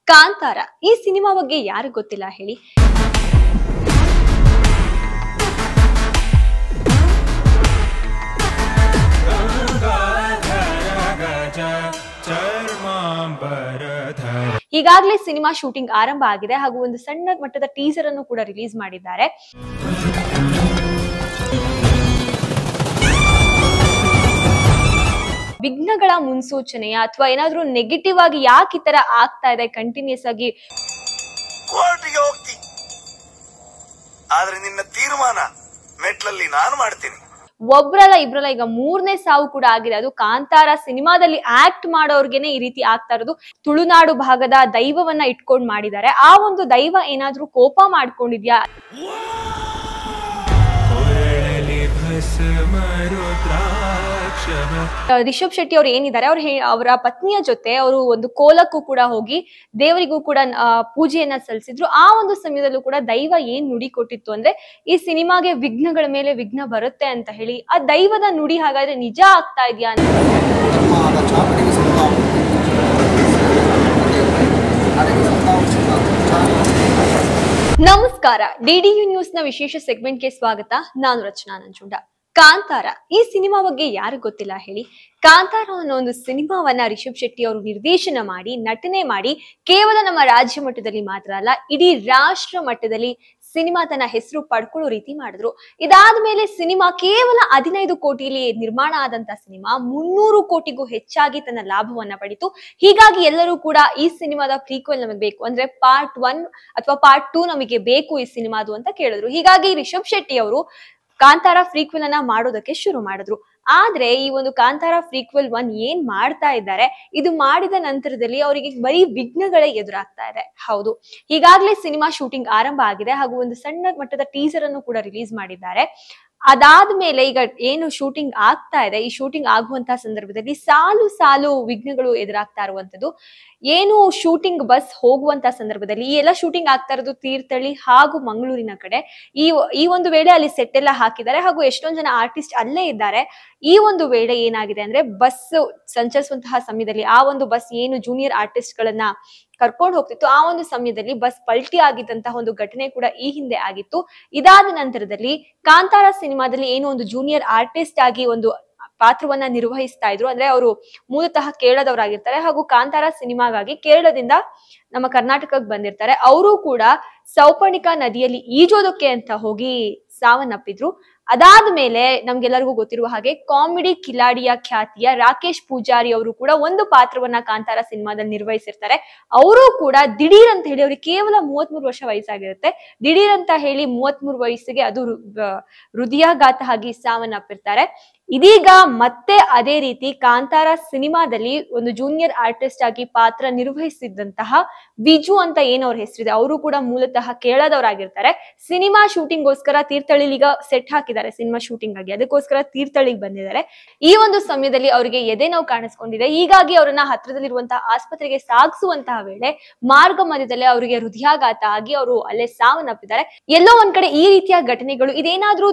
ಕಾಂತಾರ ಈ ಸಿನಿಮಾ ಬಗ್ಗೆ ಯಾರು ಗೊತ್ತಿಲ್ಲ ಹೇಳಿ. ಈಗಾಗಲೇ ಸಿನಿಮಾ ಶೂಟಿಂಗ್ ಆರಂಭ ಆಗಿದೆ ಹಾಗೂ ಒಂದು ಸಣ್ಣ ಮಟ್ಟದ ಟೀಸರ್ ಅನ್ನು ಕೂಡ ರಿಲೀಸ್ ಮಾಡಿದ್ದಾರೆ. ವಿಘ್ನಗಳ ಮುನ್ಸೂಚನೆಯ ಅಥವಾ ಏನಾದ್ರೂ ನೆಗೆಟಿವ್ ಆಗಿ ಯಾಕೆ ಈ ತರ ಆಗ್ತಾ ಇದೆ ಕಂಟಿನ್ಯೂಸ್ ಆಗಿ ಕೋರ್ಟ್ಗೆ ಹೋಗ್ತಿ, ಆದ್ರೆ ನಿನ್ನ ತೀರ್ಮಾನ ಮೆಟ್ಲಲ್ಲಿ ನಾನು ಮಾಡ್ತೀನಿ. ಒಬ್ರಲ್ಲ ಇಬ್ರಲ್ಲ ಈಗ ಮೂರನೇ ಸಾವು ಕೂಡ ಆಗಿದೆ. ಅದು ಕಾಂತಾರ ಸಿನಿಮಾದಲ್ಲಿ ಆಕ್ಟ್ ಮಾಡೋರ್ಗೆನೆ ಈ ರೀತಿ ಆಗ್ತಾ ಇರೋದು. ತುಳುನಾಡು ಭಾಗದ ದೈವವನ್ನ ಇಟ್ಕೊಂಡ್ ಮಾಡಿದ್ದಾರೆ. ಆ ಒಂದು ದೈವ ಏನಾದ್ರೂ ಕೋಪ ಮಾಡ್ಕೊಂಡಿದ್ಯಾ, ರಿಷಬ್ ಶೆಟ್ಟಿ ಅವ್ರು ಏನಿದ್ದಾರೆ ಅವರ ಪತ್ನಿಯ ಜೊತೆ ಅವರು ಒಂದು ಕೋಲಕ್ಕೂ ಕೂಡ ಹೋಗಿ ದೇವರಿಗೂ ಕೂಡ ಪೂಜೆಯನ್ನ ಸಲ್ಲಿಸಿದ್ರು. ಆ ಒಂದು ಸಮಯದಲ್ಲೂ ಕೂಡ ದೈವ ಏನ್ ನುಡಿ ಕೊಟ್ಟಿತ್ತು ಅಂದ್ರೆ ಈ ಸಿನಿಮಾಗೆ ವಿಘ್ನಗಳ ಮೇಲೆ ವಿಘ್ನ ಬರುತ್ತೆ ಅಂತ ಹೇಳಿ. ಆ ದೈವದ ನುಡಿ ಹಾಗಾದ್ರೆ ನಿಜ ಆಗ್ತಾ ಇದೆಯಾ ಅಂತ ನಮಸ್ಕಾರ, ಡಿಡಿಯು ನ್ಯೂಸ್ ನ ವಿಶೇಷ ಸೆಗ್ಮೆಂಟ್ಗೆ ಸ್ವಾಗತ. ನಾನು ರಚನಾ ನಂಜುಂಡ. ಕಾಂತಾರ ಈ ಸಿನಿಮಾ ಬಗ್ಗೆ ಯಾರು ಗೊತ್ತಿಲ್ಲ ಹೇಳಿ. ಕಾಂತಾರ ಅನ್ನೋ ಒಂದು ಸಿನಿಮಾವನ್ನ ರಿಷಬ್ ಶೆಟ್ಟಿ ಅವರು ನಿರ್ದೇಶನ ಮಾಡಿ ನಟನೆ ಮಾಡಿ ಕೇವಲ ನಮ್ಮ ರಾಜ್ಯ ಮಟ್ಟದಲ್ಲಿ ಮಾತ್ರ ಅಲ್ಲ, ಇಡೀ ರಾಷ್ಟ್ರ ಮಟ್ಟದಲ್ಲಿ ಸಿನಿಮಾ ತನ್ನ ಹೆಸರು ಪಡ್ಕೊಳ್ಳೋ ರೀತಿ ಮಾಡಿದ್ರು. ಇದಾದ್ಮೇಲೆ ಸಿನಿಮಾ ಕೇವಲ 15 ಕೋಟಿಯಲ್ಲಿ ನಿರ್ಮಾಣ ಆದಂತ ಸಿನಿಮಾ 300 ಕೋಟಿಗೂ ಹೆಚ್ಚಾಗಿ ತನ್ನ ಲಾಭವನ್ನ ಪಡಿತು. ಹೀಗಾಗಿ ಎಲ್ಲರೂ ಕೂಡ ಈ ಸಿನಿಮಾದ ಪ್ರೀಕ್ವೆಲ್ ನಮಗೆ ಬೇಕು ಅಂದ್ರೆ ಪಾರ್ಟ್ 1 ಅಥವಾ ಪಾರ್ಟ್ 2 ನಮಗೆ ಬೇಕು ಈ ಸಿನಿಮಾದು ಅಂತ ಕೇಳಿದ್ರು. ಹೀಗಾಗಿ ರಿಷಬ್ ಶೆಟ್ಟಿ ಅವರು ಕಾಂತಾರ ಫ್ರೀಕ್ವೆಲ್ ಅನ್ನ ಮಾಡೋದಕ್ಕೆ ಶುರು ಮಾಡಿದ್ರು. ಆದ್ರೆ ಈ ಒಂದು ಕಾಂತಾರ ಫ್ರೀಕ್ವೆಲ್ 1 ಏನ್ ಮಾಡ್ತಾ ಇದ್ದಾರೆ, ಇದು ಮಾಡಿದ ನಂತರದಲ್ಲಿ ಅವರಿಗೆ ಬರೀ ವಿಘ್ನಗಳೇ ಎದುರಾಗ್ತಾ ಇದೆ. ಹೌದು, ಈಗಾಗಲೇ ಸಿನಿಮಾ ಶೂಟಿಂಗ್ ಆರಂಭ ಆಗಿದೆ ಹಾಗೂ ಒಂದು ಸಣ್ಣ ಮಟ್ಟದ ಟೀಸರ್ ಅನ್ನು ಕೂಡ ರಿಲೀಸ್ ಮಾಡಿದ್ದಾರೆ. ಅದಾದ್ಮೇಲೆ ಈಗ ಏನು ಶೂಟಿಂಗ್ ಆಗ್ತಾ ಇದೆ, ಈ ಶೂಟಿಂಗ್ ಆಗುವಂತಹ ಸಂದರ್ಭದಲ್ಲಿ ಸಾಲು ಸಾಲು ವಿಘ್ನಗಳು ಎದುರಾಗ್ತಾ ಇರುವಂತದ್ದು. ಏನು ಶೂಟಿಂಗ್ ಬಸ್ ಹೋಗುವಂತ ಸಂದರ್ಭದಲ್ಲಿ ಈ ಎಲ್ಲ ಶೂಟಿಂಗ್ ಆಗ್ತಾ ಇರೋದು ತೀರ್ಥಹಳ್ಳಿ ಹಾಗೂ ಮಂಗಳೂರಿನ ಕಡೆ. ಈ ಒಂದು ವೇಳೆ ಅಲ್ಲಿ ಸೆಟ್ ಎಲ್ಲ ಹಾಕಿದ್ದಾರೆ ಹಾಗೂ ಎಷ್ಟೊಂದ್ ಜನ ಆರ್ಟಿಸ್ಟ್ ಅಲ್ಲೇ ಇದ್ದಾರೆ. ಈ ಒಂದು ವೇಳೆ ಏನಾಗಿದೆ ಅಂದ್ರೆ ಬಸ್ ಸಂಚರಿಸುವಂತಹ ಸಮಯದಲ್ಲಿ ಆ ಒಂದು ಬಸ್ ಏನು ಜೂನಿಯರ್ ಆರ್ಟಿಸ್ಟ್ ಗಳನ್ನ ಕರ್ಕೊಂಡು ಹೋಗ್ತಿತ್ತು, ಆ ಒಂದು ಸಮಯದಲ್ಲಿ ಬಸ್ ಪಲ್ಟಿ ಆಗಿದ್ದಂತಹ ಒಂದು ಘಟನೆ ಕೂಡ ಈ ಹಿಂದೆ ಆಗಿತ್ತು. ಇದಾದ ನಂತರದಲ್ಲಿ ಕಾಂತಾರ ಸಿನಿಮಾದಲ್ಲಿ ಏನು ಒಂದು ಜೂನಿಯರ್ ಆರ್ಟಿಸ್ಟ್ ಆಗಿ ಒಂದು ಪಾತ್ರವನ್ನ ನಿರ್ವಹಿಸ್ತಾ ಇದ್ರು, ಅಂದ್ರೆ ಅವರು ಮೂಲತಃ ಕೇರಳದವರಾಗಿರ್ತಾರೆ ಹಾಗೂ ಕಾಂತಾರ ಸಿನಿಮಾಗಾಗಿ ಕೇರಳದಿಂದ ನಮ್ಮ ಕರ್ನಾಟಕಕ್ಕೆ ಬಂದಿರ್ತಾರೆ. ಅವರು ಕೂಡ ಸೌಪರ್ಣಿಕಾ ನದಿಯಲ್ಲಿ ಈಜೋದಕ್ಕೆ ಅಂತ ಹೋಗಿ ಸಾವನ್ನಪ್ಪಿದ್ರು. ಅದಾದ್ಮೇಲೆ ನಮ್ಗೆಲ್ಲರಿಗೂ ಗೊತ್ತಿರುವ ಹಾಗೆ ಕಾಮಿಡಿ ಕಿಲಾಡಿಯ ಖ್ಯಾತಿಯ ರಾಕೇಶ್ ಪೂಜಾರಿ ಅವರು ಕೂಡ ಒಂದು ಪಾತ್ರವನ್ನ ಕಾಂತಾರ ಸಿನಿಮಾದಲ್ಲಿ ನಿರ್ವಹಿಸಿರ್ತಾರೆ. ಅವರು ಕೂಡ ದಿಢೀರ್ ಅಂತ ಹೇಳಿ ಅವ್ರಿಗೆ ಕೇವಲ 33 ವರ್ಷ ವಯಸ್ಸಾಗಿರುತ್ತೆ. ದಿಢೀರ್ ಅಂತ ಹೇಳಿ 33 ವಯಸ್ಸಿಗೆ ಅದು ಹೃದಯಾಘಾತ ಆಗಿ ಸಾವನ್ನಪ್ಪಿರ್ತಾರೆ. ಇದೀಗ ಮತ್ತೆ ಅದೇ ರೀತಿ ಕಾಂತಾರ ಸಿನಿಮಾದಲ್ಲಿ ಒಂದು ಜೂನಿಯರ್ ಆರ್ಟಿಸ್ಟ್ ಆಗಿ ಪಾತ್ರ ನಿರ್ವಹಿಸಿದ್ದಂತಹ ವಿಜು ಅಂತ ಏನ್ ಅವ್ರ ಹೆಸರಿದೆ, ಅವರು ಕೂಡ ಮೂಲತಃ ಕೇರಳದವರಾಗಿರ್ತಾರೆ. ಸಿನಿಮಾ ಶೂಟಿಂಗ್ ಗೋಸ್ಕರ ತೀರ್ಥಹಳ್ಳಿಗೆ ಈಗ ಸೆಟ್ ಹಾಕಿದ್ದಾರೆ ಸಿನಿಮಾ ಶೂಟಿಂಗ್ ಆಗಿ, ಅದಕ್ಕೋಸ್ಕರ ತೀರ್ಥಹಳ್ಳಿಗೆ ಬಂದಿದ್ದಾರೆ. ಈ ಒಂದು ಸಮಯದಲ್ಲಿ ಅವರಿಗೆ ಎದೆ ನೋವು ಕಾಣಿಸ್ಕೊಂಡಿದೆ. ಹೀಗಾಗಿ ಅವರನ್ನ ಹತ್ರದಲ್ಲಿರುವಂತಹ ಆಸ್ಪತ್ರೆಗೆ ಸಾಗಿಸುವಂತಹ ವೇಳೆ ಮಾರ್ಗ ಮಧ್ಯದಲ್ಲೇ ಅವರಿಗೆ ಹೃದಯಾಘಾತ ಆಗಿ ಅವರು ಅಲ್ಲೇ ಸಾವನ್ನಪ್ಪಿದ್ದಾರೆ. ಎಲ್ಲೋ ಒಂದ್ ಕಡೆ ಈ ರೀತಿಯ ಘಟನೆಗಳು ಇದೇನಾದ್ರೂ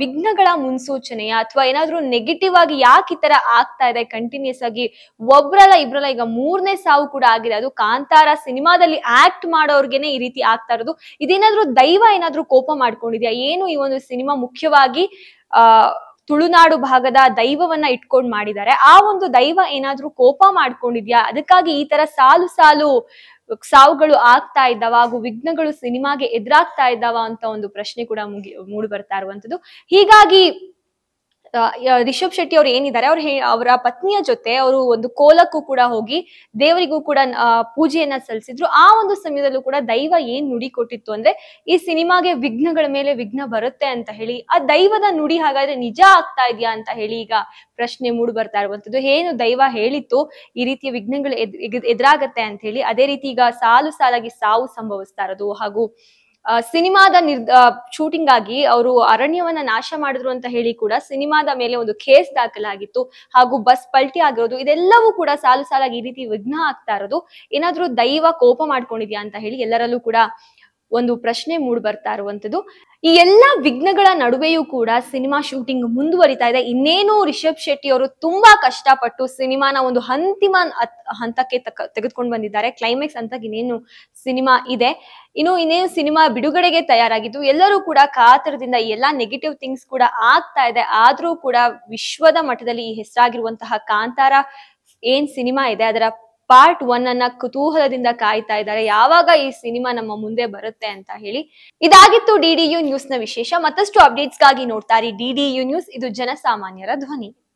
ವಿಘ್ನಗಳ ಮುನ್ಸೂಚನೆಯ ಅಥವಾ ಏನಾದ್ರೂ ನೆಗೆಟಿವ್ ಆಗಿ ಯಾಕೆ ಈ ತರ ಆಗ್ತಾ ಇದೆ ಕಂಟಿನ್ಯೂಸ್ ಆಗಿ ಒಬ್ರಲ್ಲ ಇಬ್ರಲ್ಲ ಈಗ ಮೂರನೇ ಸಾವು ಕೂಡ ಆಗಿದೆ. ಅದು ಕಾಂತಾರ ಸಿನಿಮಾದಲ್ಲಿ ಆಕ್ಟ್ ಮಾಡೋರ್ಗೆನೆ ಈ ರೀತಿ ಆಗ್ತಾ ಇರೋದು. ಇದೇನಾದ್ರೂ ದೈವ ಏನಾದ್ರೂ ಕೋಪ ಮಾಡ್ಕೊಂಡಿದ್ಯಾ, ಏನು ಈ ಒಂದು ಸಿನಿಮಾ ಮುಖ್ಯವಾಗಿ ತುಳುನಾಡು ಭಾಗದ ದೈವವನ್ನ ಇಟ್ಕೊಂಡ್ ಮಾಡಿದ್ದಾರೆ, ಆ ಒಂದು ದೈವ ಏನಾದ್ರೂ ಕೋಪ ಮಾಡ್ಕೊಂಡಿದ್ಯಾ, ಅದಕ್ಕಾಗಿ ಈ ತರ ಸಾಲು ಸಾಲು ಸಾವುಗಳು ಆಗ್ತಾ ಇದ್ದಾವ ಹಾಗೂ ವಿಘ್ನಗಳು ಸಿನಿಮಾಗೆ ಎದುರಾಗ್ತಾ ಇದ್ದಾವ ಅಂತ ಒಂದು ಪ್ರಶ್ನೆ ಕೂಡ ಮೂಡಿ ಬರ್ತಾ ಇರುವಂತದ್ದು. ಹೀಗಾಗಿ ರಿಷಬ್ ಶೆಟ್ಟಿ ಅವ್ರು ಏನಿದ್ದಾರೆ ಅವರ ಪತ್ನಿಯ ಜೊತೆ ಅವರು ಒಂದು ಕೋಲಕ್ಕೂ ಕೂಡ ಹೋಗಿ ದೇವರಿಗೂ ಕೂಡ ಪೂಜೆಯನ್ನ ಸಲ್ಲಿಸಿದ್ರು. ಆ ಒಂದು ಸಮಯದಲ್ಲೂ ಕೂಡ ದೈವ ಏನ್ ನುಡಿ ಕೊಟ್ಟಿತ್ತು ಅಂದ್ರೆ ಈ ಸಿನಿಮಾಗೆ ವಿಘ್ನಗಳ ಮೇಲೆ ವಿಘ್ನ ಬರುತ್ತೆ ಅಂತ ಹೇಳಿ. ಆ ದೈವದ ನುಡಿ ಹಾಗಾದ್ರೆ ನಿಜ ಆಗ್ತಾ ಇದೆಯಾ ಅಂತ ಹೇಳಿ ಈಗ ಪ್ರಶ್ನೆ ಮೂಡಿ ಬರ್ತಾ ಇರುವಂತದ್ದು. ಏನು ದೈವ ಹೇಳಿತ್ತು ಈ ರೀತಿಯ ವಿಘ್ನಗಳು ಎದುರಾಗತ್ತೆ ಅಂತ ಹೇಳಿ, ಅದೇ ರೀತಿ ಈಗ ಸಾಲು ಸಾಲಾಗಿ ಸಾವು ಸಂಭವಿಸ್ತಾ ಇರೋದು ಹಾಗೂ ಸಿನಿಮಾದ ಶೂಟಿಂಗ್ ಆಗಿ ಅವರು ಅರಣ್ಯವನ್ನ ನಾಶ ಮಾಡಿದ್ರು ಅಂತ ಹೇಳಿ ಕೂಡ ಸಿನಿಮಾದ ಮೇಲೆ ಒಂದು ಕೇಸ್ ದಾಖಲಾಗಿತ್ತು ಹಾಗೂ ಬಸ್ ಪಲ್ಟಿ ಆಗಿರೋದು. ಇದೆಲ್ಲವೂ ಕೂಡ ಸಾಲು ಸಾಲಾಗಿ ಈ ರೀತಿ ವಿಘ್ನ ಆಗ್ತಾ ಇರೋದು. ಏನಾದ್ರೂ ದೈವ ಕೋಪ ಮಾಡ್ಕೊಂಡಿದ್ಯಾ ಅಂತ ಹೇಳಿ ಎಲ್ಲರಲ್ಲೂ ಕೂಡ ಒಂದು ಪ್ರಶ್ನೆ ಮೂಡ್ ಬರ್ತಾ ಇರುವಂತದ್ದು. ಈ ಎಲ್ಲಾ ವಿಘ್ನಗಳ ನಡುವೆಯೂ ಕೂಡ ಸಿನಿಮಾ ಶೂಟಿಂಗ್ ಮುಂದುವರಿತಾ ಇದೆ. ಇನ್ನೇನು ರಿಷಬ್ ಶೆಟ್ಟಿ ಅವರು ತುಂಬಾ ಕಷ್ಟಪಟ್ಟು ಸಿನಿಮಾನ ಒಂದು ಅಂತಿಮ ಹಂತಕ್ಕೆ ತೆಗೆದುಕೊಂಡು ಬಂದಿದ್ದಾರೆ. ಕ್ಲೈಮ್ಯಾಕ್ಸ್ ಹಂತಕ್ಕೆ ಇನ್ನೇನು ಸಿನಿಮಾ ಇದೆ. ಇನ್ನೇನು ಸಿನಿಮಾ ಬಿಡುಗಡೆಗೆ ತಯಾರಾಗಿದ್ದು ಎಲ್ಲರೂ ಕೂಡ ಕಾತರದಿಂದ ಎಲ್ಲಾ ನೆಗೆಟಿವ್ ಥಿಂಗ್ಸ್ ಕೂಡ ಆಗ್ತಾ ಇದೆ. ಆದ್ರೂ ಕೂಡ ವಿಶ್ವದ ಮಟ್ಟದಲ್ಲಿ ಈ ಹೆಸರಾಗಿರುವಂತಹ ಕಾಂತಾರ ಏನ್ ಸಿನಿಮಾ ಇದೆ ಅದರ ಪಾರ್ಟ್ 1 ಅನ್ನ ಕುತೂಹಲದಿಂದ ಕಾಯ್ತಾ ಇದ್ದಾರೆ. ಯಾವಾಗ ಈ ಸಿನಿಮಾ ನಮ್ಮ ಮುಂದೆ ಬರುತ್ತೆ ಅಂತ ಹೇಳಿ. ಇದಾಗಿತ್ತು DDU ನ್ಯೂಸ್ ನ ವಿಶೇಷ. ಮತ್ತಷ್ಟು ಅಪ್ಡೇಟ್ಸ್ ಗಾಗಿ ನೋಡ್ತಾ ಇರಿ DDU ನ್ಯೂಸ್. ಇದು ಜನಸಾಮಾನ್ಯರ ಧ್ವನಿ.